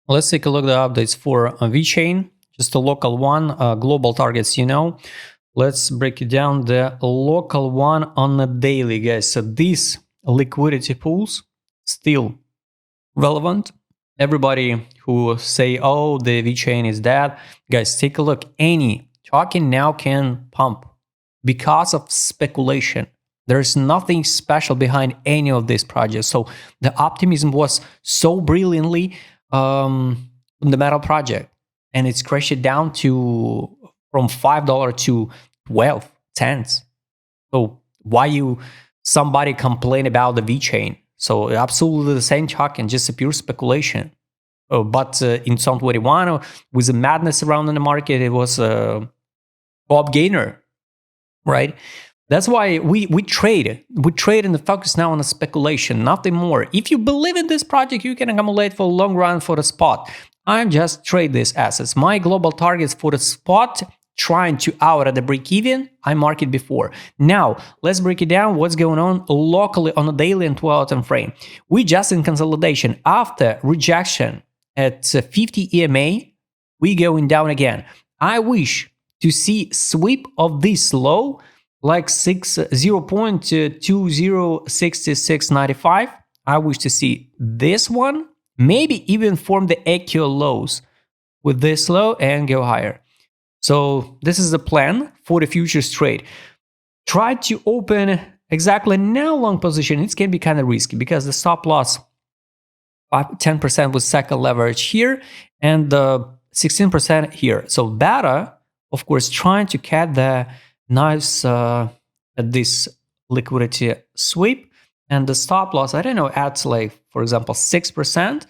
Let's take a look at the updates for VeChain, just a local one, global targets, Let's break it down, the local one on a daily, guys. So these liquidity pools still relevant. Everybody who say, oh, the VeChain is dead, guys, take a look. Any token now can pump because of speculation. There's nothing special behind any of these projects. So the optimism was so brilliantly the metal project, and it's crashed down to from $5 to 12 cents. So why somebody complain about the VeChain? So absolutely the same token, just a pure speculation. But in 2021, with the madness around in the market, it was a top gainer, right? That's why we trade. We trade and focus now on the speculation, nothing more. If you believe in this project, you can accumulate for a long run for the spot. I just trade these assets. My global targets for the spot, trying to out at the break even, I marked it before. Now, let's break it down what's going on locally on a daily and 12-hour time frame. We just in consolidation. After rejection at 50 EMA, we going down again. I wish to see sweep of this low like 0.206695. I wish to see this one, maybe even form the actual lows with this low and go higher. So this is the plan for the futures trade. Try to open exactly now long position. It can be kind of risky because the stop loss 10% with second leverage here and 16% here. So better, of course, trying to catch the nice this liquidity sweep, and the stop loss, I don't know, adds like, for example, 6%.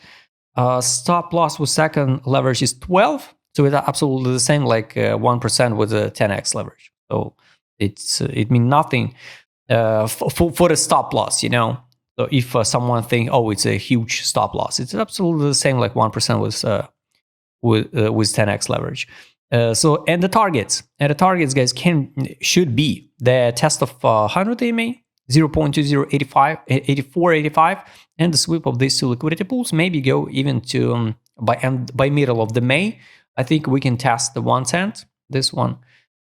Stop loss with second leverage is 12. So it's absolutely the same, like 1% with a 10x leverage. So it means nothing for the stop loss, So if someone think, oh, it's a huge stop loss, it's absolutely the same, like 1% with 10x leverage. And the targets, guys, should be the test of 100 EMA, 0.2085, and the sweep of these two liquidity pools. Maybe go even to by middle of the May. I think we can test the 1 cent. This one,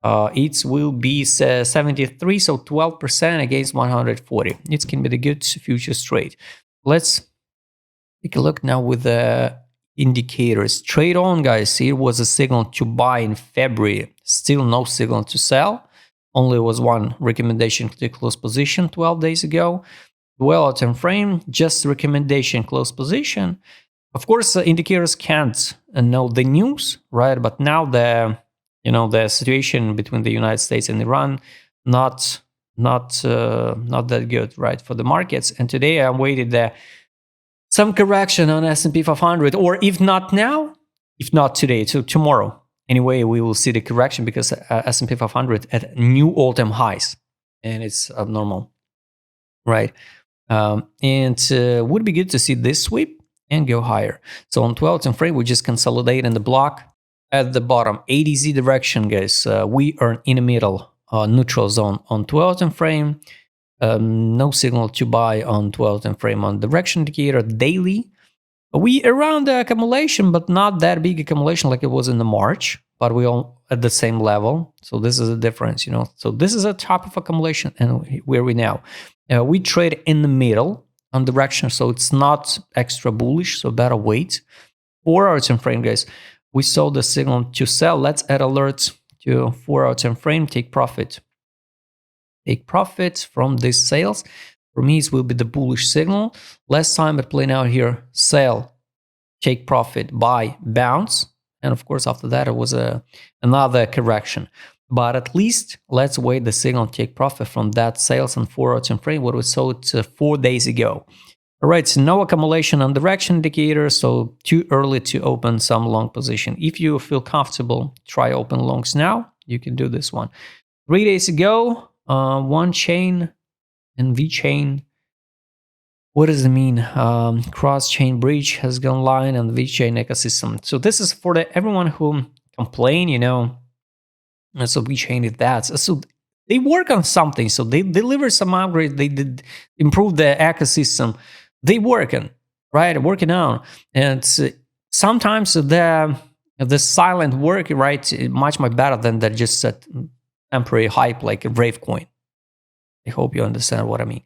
it will be 73, so 12% against 140. It can be the good futures trade. Let's take a look now with the indicators. Trade on, guys. Here was a signal to buy in February. Still no signal to sell. Only was one recommendation to close position 12 days ago. Well, time frame, just recommendation close position. Of course, indicators can't know the news, right? But now the situation between the United States and Iran not that good, right, for the markets. And today I waited some correction on S&P 500, or if not now, if not today, so tomorrow. Anyway, we will see the correction because S&P 500 at new all-time highs, and it's abnormal, right? And would be good to see this sweep and go higher. So on 12 time frame, we just consolidate in the block at the bottom, ADZ direction, guys. We are in the middle, neutral zone on 12 time frame. No signal to buy on 12 time frame on direction indicator daily. We around the accumulation, but not that big accumulation like it was in the March, but we all at the same level. So this is a difference, So this is a top of accumulation, and where we now? We trade in the middle on direction, so it's not extra bullish, so better wait. 4 hour time frame, guys. We saw the signal to sell. Let's add alerts to 4 hour time frame. Take profit. Take profit from these sales. For me, it will be the bullish signal. Last time it playing out here, sell, take profit, buy, bounce. And of course, after that, it was another correction. But at least let's wait the signal, take profit from that sales on 4 hour time frame, what we saw it 4 days ago. All right, so no accumulation on direction indicator, so too early to open some long position. If you feel comfortable, try open longs now. You can do this one. 3 days ago, one chain and VeChain. What does it mean? Cross-chain breach has gone live on the VeChain ecosystem. So this is for everyone who complain, so VeChain is that. So they work on something. So they deliver some upgrade. They did improve the ecosystem. They working, right? Working on. And sometimes the silent work, right, much better than the just a temporary hype like a Brave coin. I hope you understand what I mean.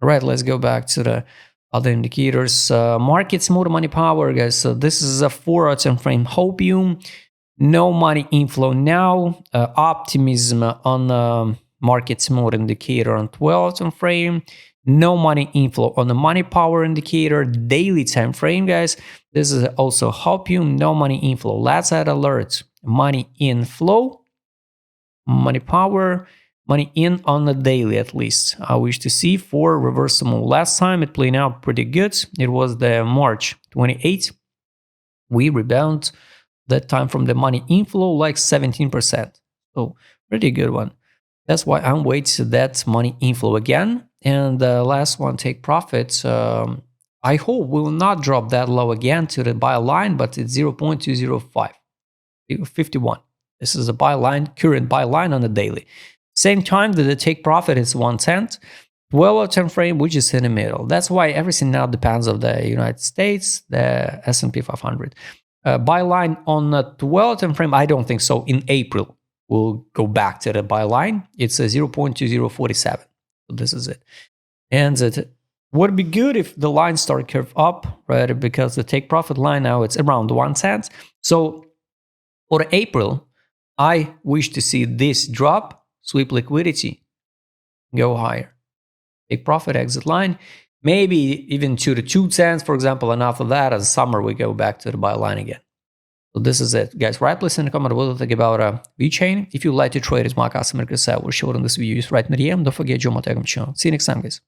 All right, let's go back to the other indicators. Market smooth money power, guys. So this is a 4-hour time frame. Hopium, no money inflow now. Optimism on the market smooth indicator on 12-hour time frame. No money inflow on the money power indicator, daily time frame, guys. This is also Hopium, no money inflow. Let's add alerts. Money inflow, money power, money in on the daily at least. I wish to see for reversal move. Last time it played out pretty good. It was the March 28th. We rebound that time from the money inflow like 17%. So pretty good one. That's why I'm waiting that money inflow again. And the last one, take profits. I hope we will not drop that low again to the buy line, but it's 0.205, 51. This is a buy line, current buy line on the daily. Same time that the take profit is 1 cent. 12-hour time frame, which is in the middle. That's why everything now depends on the United States, the S&P 500. Buy line on the 12-hour time frame, I don't think so. In April, we'll go back to the buy line. It's a 0.2047. So this is it. And it would be good if the line start curve up, right? Because the take profit line now it's around 1 cent. So for April, I wish to see this drop, sweep liquidity, go higher. Take profit exit line, maybe even to the 2 cents, for example, and after that, as summer, we go back to the buy line again. So this is it, guys. Right, please in the comment what you think about VeChain. If you'd like to trade as my customer, because I will show it on this video, right in the DM. Don't forget, Joe Motegum channel. See you next time, guys.